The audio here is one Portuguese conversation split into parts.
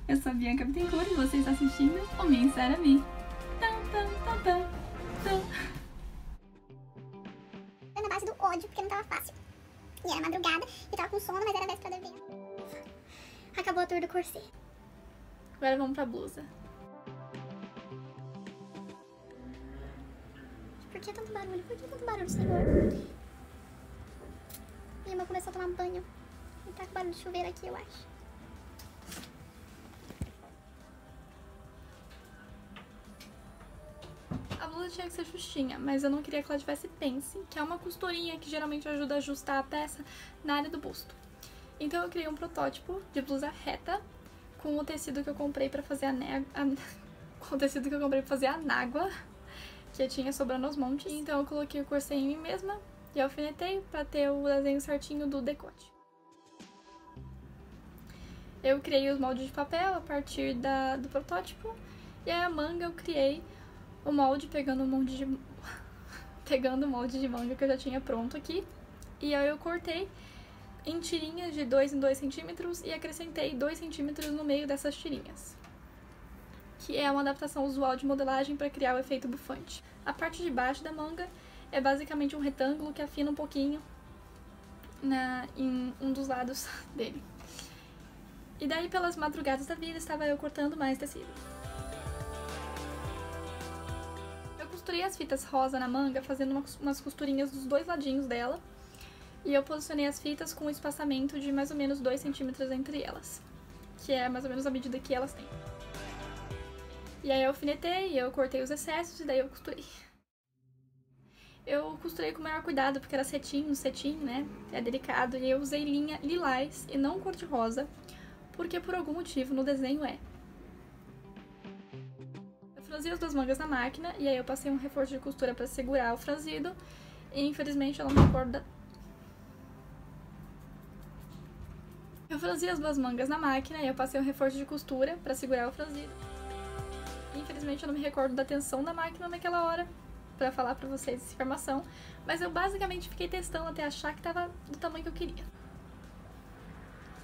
Eu sou a Bianca Bittencourt e você está assistindo o Me Insere Me. Foi na base do ódio, porque não tava fácil. E era madrugada, e tava com sono, mas era véspera do evento. Acabou a tour do corset. Agora vamos pra blusa. Por que tanto barulho? Por que tanto barulho, senhor? Minha irmã começou a tomar banho. E tá com barulho de chuveiro aqui, eu acho. A blusa tinha que ser justinha, mas eu não queria que ela tivesse pence, que é uma costurinha que geralmente ajuda a ajustar a peça na área do busto. Então eu criei um protótipo de blusa reta com o tecido que eu comprei pra fazer com o tecido que eu comprei pra fazer a nágua, que eu tinha sobrando aos montes. Então eu coloquei o corset em mim mesma e alfinetei pra ter o desenho certinho do decote. Eu criei os moldes de papel a partir do protótipo, e aí a manga eu criei o molde pegando o molde de manga que eu já tinha pronto aqui, e aí eu cortei em tirinhas de 2 em 2 centímetros e acrescentei 2 centímetros no meio dessas tirinhas, que é uma adaptação usual de modelagem para criar o efeito bufante. A parte de baixo da manga é basicamente um retângulo que afina um pouquinho em um dos lados dele. E daí, pelas madrugadas da vida, estava eu cortando mais tecido. Eu costurei as fitas rosa na manga, fazendo umas costurinhas dos dois ladinhos dela. E eu posicionei as fitas com um espaçamento de mais ou menos 2 centímetros entre elas, que é mais ou menos a medida que elas têm. E aí eu alfinetei, eu cortei os excessos e daí eu costurei. Eu costurei com o maior cuidado, porque era cetim, né? É delicado, e eu usei linha lilás e não cor-de-rosa, porque por algum motivo no desenho é. Eu franzi as duas mangas na máquina, e aí eu passei um reforço de costura para segurar o franzido, e infelizmente eu não me recordo da... Eu franzi as duas mangas na máquina, e eu passei um reforço de costura para segurar o franzido. E, infelizmente eu não me recordo da tensão da máquina naquela hora, para falar para vocês essa informação, mas eu basicamente fiquei testando até achar que tava do tamanho que eu queria.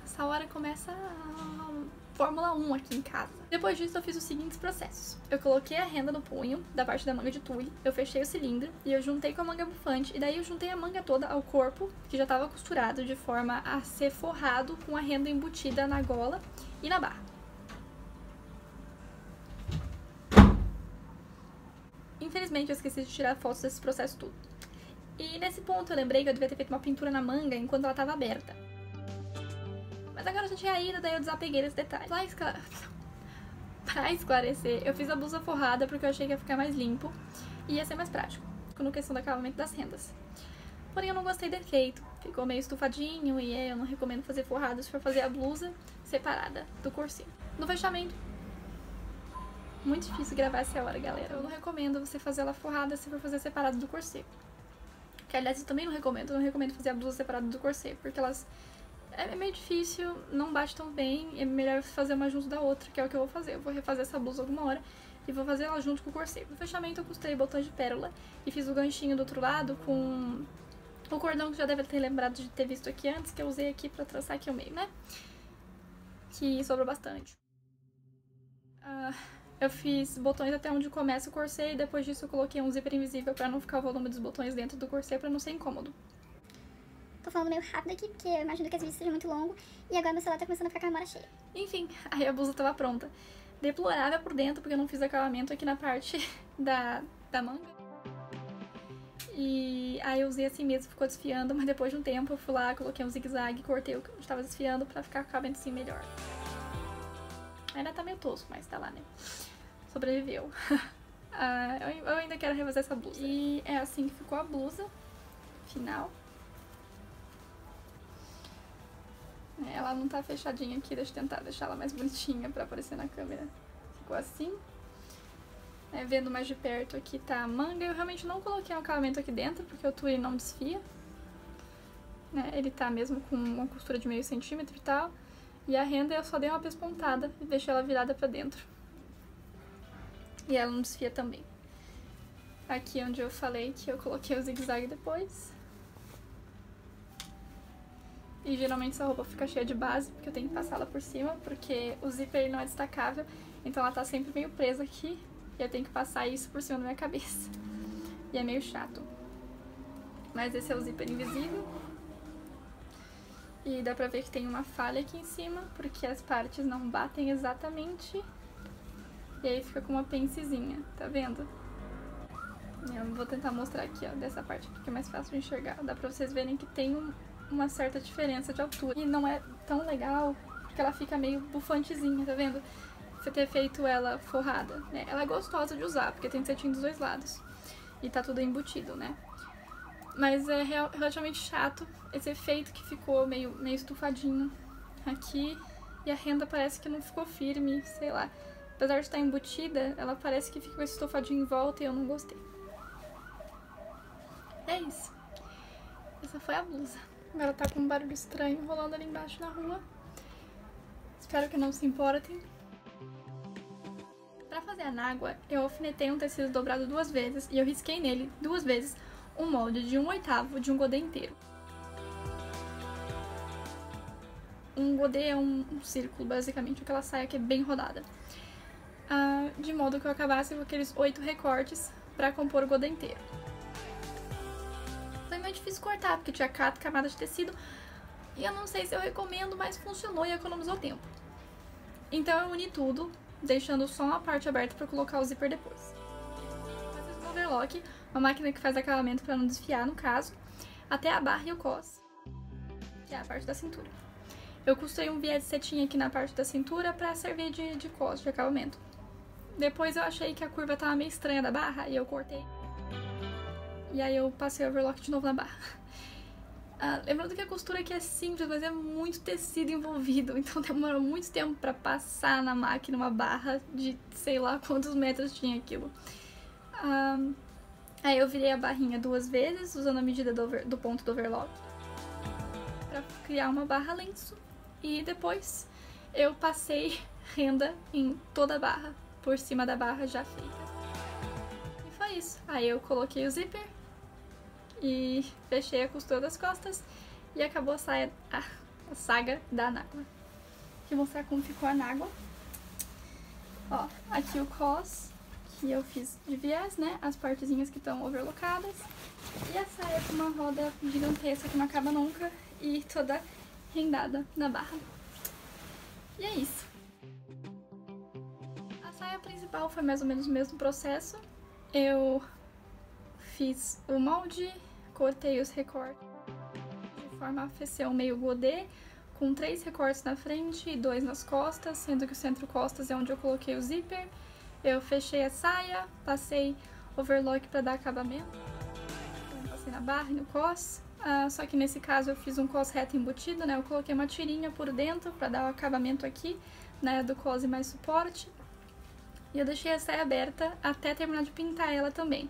Essa hora começa a Fórmula 1 aqui em casa. Depois disso eu fiz os seguintes processos. Eu coloquei a renda no punho, da parte da manga de tule, eu fechei o cilindro e eu juntei com a manga bufante, e daí eu juntei a manga toda ao corpo, que já estava costurado de forma a ser forrado com a renda embutida na gola e na barra. Infelizmente eu esqueci de tirar fotos desse processo tudo. E nesse ponto eu lembrei que eu devia ter feito uma pintura na manga enquanto ela estava aberta. Mas agora eu já tinha ido, daí eu desapeguei desse detalhe. Pra esclarecer, eu fiz a blusa forrada porque eu achei que ia ficar mais limpo e ia ser mais prático, no questão do acabamento das rendas. Porém eu não gostei do efeito, ficou meio estufadinho e eu não recomendo fazer forrado se for fazer a blusa separada do corset. No fechamento, muito difícil gravar essa hora, galera. Eu não recomendo você fazer ela forrada se for fazer separado do corset. Que aliás eu também não recomendo fazer a blusa separada do corset, porque elas... É meio difícil, não bate tão bem, é melhor fazer uma junto da outra, que é o que eu vou fazer. Eu vou refazer essa blusa alguma hora e vou fazer ela junto com o corset. No fechamento eu costurei botões de pérola e fiz o ganchinho do outro lado com o cordão que já deve ter lembrado de ter visto aqui antes, que eu usei aqui pra traçar aqui o meio, né? Que sobrou bastante. Eu fiz botões até onde começa o corset e depois disso eu coloquei um zíper invisível pra não ficar o volume dos botões dentro do corset, pra não ser incômodo. Tô falando meio rápido aqui, porque eu imagino que esse vídeo seja muito longo. E agora meu celular tá começando a ficar com a memória cheia. Enfim, aí a blusa tava pronta. Deplorável por dentro, porque eu não fiz acabamento aqui na parte da manga. E aí eu usei assim mesmo, ficou desfiando, mas depois de um tempo eu fui lá, coloquei um zigue-zague, cortei o que estava desfiando pra ficar com o acabamento assim melhor. Ainda tá meio tosco, mas tá lá, né? Sobreviveu. Eu ainda quero refazer essa blusa. E é assim que ficou a blusa final. Ela não tá fechadinha aqui, deixa eu tentar deixar ela mais bonitinha pra aparecer na câmera. Ficou assim. Vendo mais de perto aqui tá a manga. Eu realmente não coloquei um acabamento aqui dentro, porque o tule não desfia. Ele tá mesmo com uma costura de meio centímetro e tal. E a renda eu só dei uma pespontada e deixei ela virada pra dentro. E ela não desfia também. Aqui onde eu falei que eu coloquei o zigue-zague depois. E geralmente essa roupa fica cheia de base, porque eu tenho que passar ela por cima, porque o zíper não é destacável, então ela tá sempre meio presa aqui, e eu tenho que passar isso por cima da minha cabeça. E é meio chato. Mas esse é o zíper invisível. E dá pra ver que tem uma falha aqui em cima, porque as partes não batem exatamente. E aí fica com uma pencezinha, tá vendo? Eu vou tentar mostrar aqui, ó, dessa parte aqui que é mais fácil de enxergar. Dá pra vocês verem que tem uma certa diferença de altura. E não é tão legal, porque ela fica meio bufantezinha, tá vendo? Você ter feito ela forrada, né? Ela é gostosa de usar, porque tem cetim dos dois lados. E tá tudo embutido, né? Mas é relativamente chato esse efeito que ficou meio estufadinho aqui. E a renda parece que não ficou firme, sei lá. Apesar de estar embutida, ela parece que fica com esse estofadinho em volta e eu não gostei. É isso. Essa foi a blusa. Agora tá com um barulho estranho rolando ali embaixo na rua. Espero que não se importem. Pra fazer a nágua, eu alfinetei um tecido dobrado 2 vezes e eu risquei nele 2 vezes um molde de 1/8 de um godê inteiro. Um godê é um círculo, basicamente, aquela saia que é bem rodada. De modo que eu acabasse com aqueles 8 recortes pra compor o godê inteiro. Foi meio difícil cortar, porque tinha 4 camadas de tecido e eu não sei se eu recomendo, mas funcionou e economizou tempo. Então eu uni tudo, deixando só uma parte aberta pra colocar o zíper depois. Eu fiz um overlock, uma máquina que faz acabamento pra não desfiar, no caso, até a barra e o cos, que é a parte da cintura. Eu costurei um viés de cetim aqui na parte da cintura pra servir de cos, de acabamento. Depois eu achei que a curva tava meio estranha da barra e eu cortei. E aí eu passei o overlock de novo na barra. Lembrando que a costura aqui é simples, mas é muito tecido envolvido, então demorou muito tempo pra passar na máquina uma barra de sei lá quantos metros tinha aquilo. Aí eu virei a barrinha 2 vezes, usando a medida do ponto do overlock, pra criar uma barra lenço. E depois eu passei renda em toda a barra, por cima da barra já feita. E foi isso. Aí eu coloquei o zíper e fechei a costura das costas e acabou a saga da nágua. Vou mostrar como ficou a nágua. Ó, aqui o cos, que eu fiz de viés, né? As partezinhas que estão overlockadas. E a saia com uma roda gigantesca que não acaba nunca e toda rendada na barra. E é isso. A saia principal foi mais ou menos o mesmo processo. Eu fiz o molde, cortei os recortes de forma a fazer um meio godê, com 3 recortes na frente e 2 nas costas, sendo que o centro-costas é onde eu coloquei o zíper. Eu fechei a saia, passei overlock para dar acabamento, então, passei na barra e no cos. Só que nesse caso eu fiz um cos reto embutido, né? Eu coloquei uma tirinha por dentro para dar o acabamento aqui, né? Do cos e mais suporte. E eu deixei a saia aberta até terminar de pintar ela também.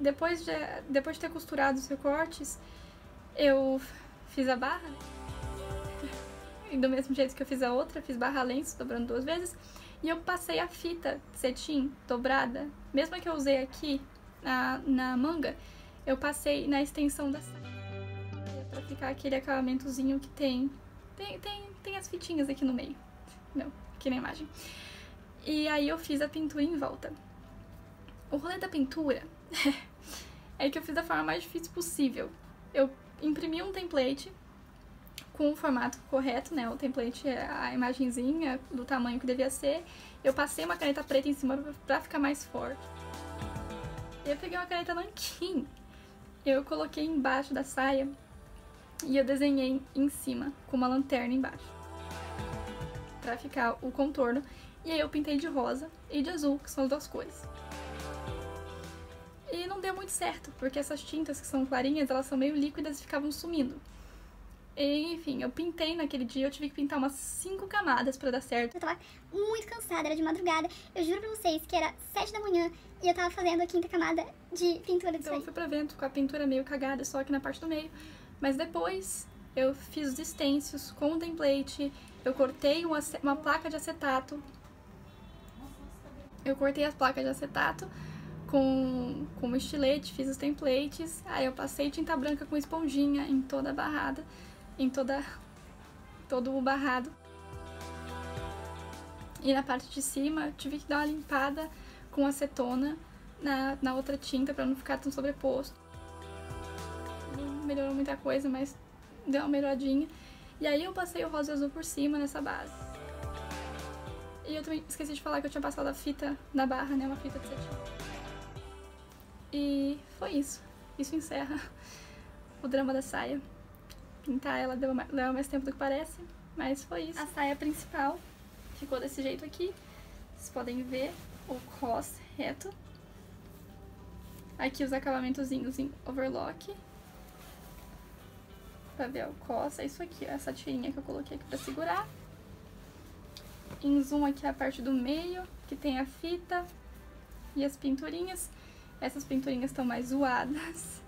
Depois de ter costurado os recortes, eu fiz a barra, né? E do mesmo jeito que eu fiz a outra, fiz barra lenço, dobrando 2 vezes. E eu passei a fita cetim dobrada, mesmo que eu usei aqui na manga, eu passei na extensão da saia. Pra ficar aquele acabamentozinho que tem as fitinhas aqui no meio. Não, aqui na imagem. E aí eu fiz a pintura em volta. O rolê da pintura é que eu fiz da forma mais difícil possível. Eu imprimi um template com o formato correto, né? O template é a imagenzinha do tamanho que devia ser. Eu passei uma caneta preta em cima pra ficar mais forte. E eu peguei uma caneta nanquim. Eu coloquei embaixo da saia e eu desenhei em cima com uma lanterna embaixo pra ficar o contorno. E aí eu pintei de rosa e de azul, que são as 2 cores. E não deu muito certo, porque essas tintas que são clarinhas, elas são meio líquidas e ficavam sumindo. E, enfim, eu pintei naquele dia, eu tive que pintar umas 5 camadas pra dar certo. Eu tava muito cansada, era de madrugada. Eu juro pra vocês que era 7 da manhã e eu tava fazendo a 5ª camada de pintura disso Então eu aí. fui pra vento com a pintura meio cagada, só aqui na parte do meio. Mas depois eu fiz os stencils com o template, eu cortei uma placa de acetato. Eu cortei as placas de acetato com um estilete, fiz os templates, aí eu passei tinta branca com esponjinha em toda a barrada em todo o barrado. E na parte de cima eu tive que dar uma limpada com acetona na outra tinta pra não ficar tão sobreposto. Não melhorou muita coisa, mas deu uma melhoradinha. E aí eu passei o rosa e azul por cima nessa base. E eu também esqueci de falar que eu tinha passado a fita na barra, né? Uma fita de cetim. E foi isso. Isso encerra o drama da saia. Pintar ela leva mais tempo do que parece, mas foi isso. A saia principal ficou desse jeito aqui. Vocês podem ver o cross reto. Aqui os acabamentozinhos em overlock. Pra ver o cross, é isso aqui, ó, essa tirinha que eu coloquei aqui pra segurar. Em zoom aqui a parte do meio, que tem a fita e as pinturinhas. Essas pinturinhas estão mais zoadas.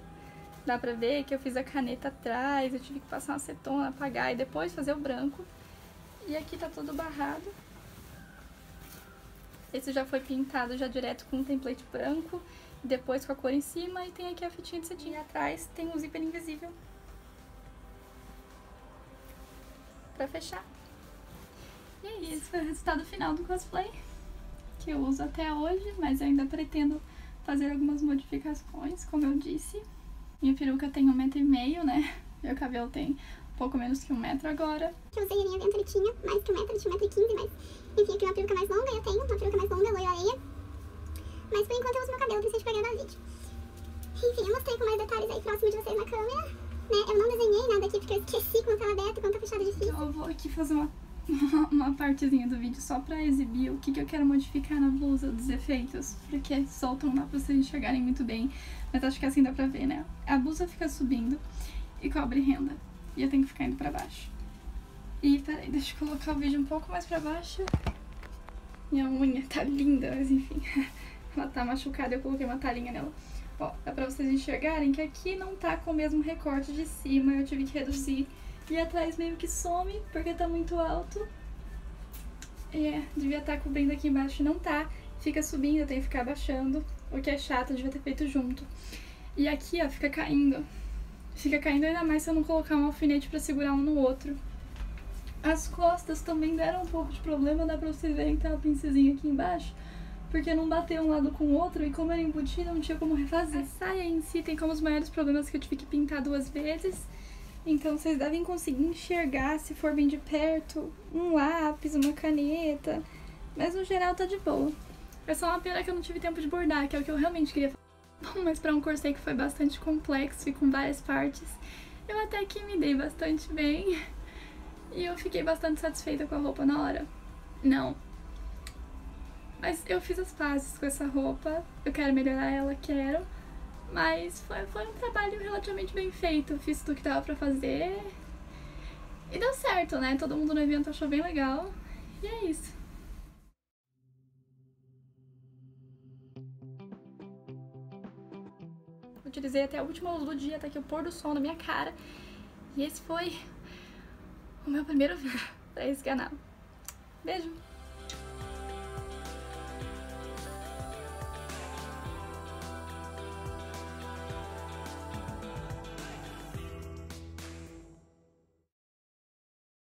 Dá pra ver que eu fiz a caneta atrás, eu tive que passar uma acetona, apagar e depois fazer o branco. E aqui tá todo barrado. Esse já foi pintado já direto com um template branco, depois com a cor em cima, e tem aqui a fitinha de cetim. E atrás tem um zíper invisível pra fechar. E é isso, foi o resultado final do cosplay, que eu uso até hoje, mas eu ainda pretendo fazer algumas modificações, como eu disse. Minha peruca tem 1,5 m, né? Meu cabelo tem um pouco menos que 1 metro agora. Eu usei a minha dentro, ele tinha mais que 1 metro, ele tinha 1,15 m, mas enfim, aqui uma peruca mais longa, eu tenho uma peruca mais longa, loira areia. Mas por enquanto eu uso meu cabelo, preciso de gravar vídeo. Enfim, eu mostrei com mais detalhes aí próximo de vocês na câmera, né? Eu não desenhei nada aqui porque eu esqueci quando tava aberto, quando tá fechado de fita. Então eu vou aqui fazer uma partezinha do vídeo só pra exibir o que eu quero modificar na blusa dos efeitos, porque solto não dá pra vocês enxergarem muito bem, mas acho que assim dá pra ver, né? A blusa fica subindo e cobre renda, e eu tenho que ficar indo pra baixo. E peraí, deixa eu colocar o vídeo um pouco mais pra baixo. Minha unha tá linda, mas enfim, ela tá machucada, eu coloquei uma talinha nela. Ó, dá pra vocês enxergarem que aqui não tá com o mesmo recorte de cima, eu tive que reduzir. E atrás meio que some, porque tá muito alto. Devia estar cobrindo aqui embaixo e não tá. Fica subindo, eu tenho que ficar abaixando, o que é chato, devia ter feito junto. E aqui, ó, fica caindo. Fica caindo ainda mais se eu não colocar um alfinete pra segurar um no outro. As costas também deram um pouco de problema, dá pra vocês verem que tem uma pincezinha aqui embaixo, porque não bateu um lado com o outro, e como era embutida, não tinha como refazer. A saia em si tem como os maiores problemas que eu tive que pintar 2 vezes. Então vocês devem conseguir enxergar, se for bem de perto, um lápis, uma caneta, mas no geral tá de boa. É só uma pena que eu não tive tempo de bordar, que é o que eu realmente queria fazer. Bom, mas pra um corset que foi bastante complexo e com várias partes, eu até que me dei bastante bem. E eu fiquei bastante satisfeita com a roupa na hora. Não. Mas eu fiz as pazes com essa roupa, eu quero melhorar ela, quero. Mas foi um trabalho relativamente bem feito, eu fiz tudo que dava pra fazer e deu certo, né? Todo mundo no evento achou bem legal e é isso. Utilizei até a última luz do dia, até aqui o pôr do sol na minha cara. E esse foi o meu primeiro vídeo pra esse canal. Beijo!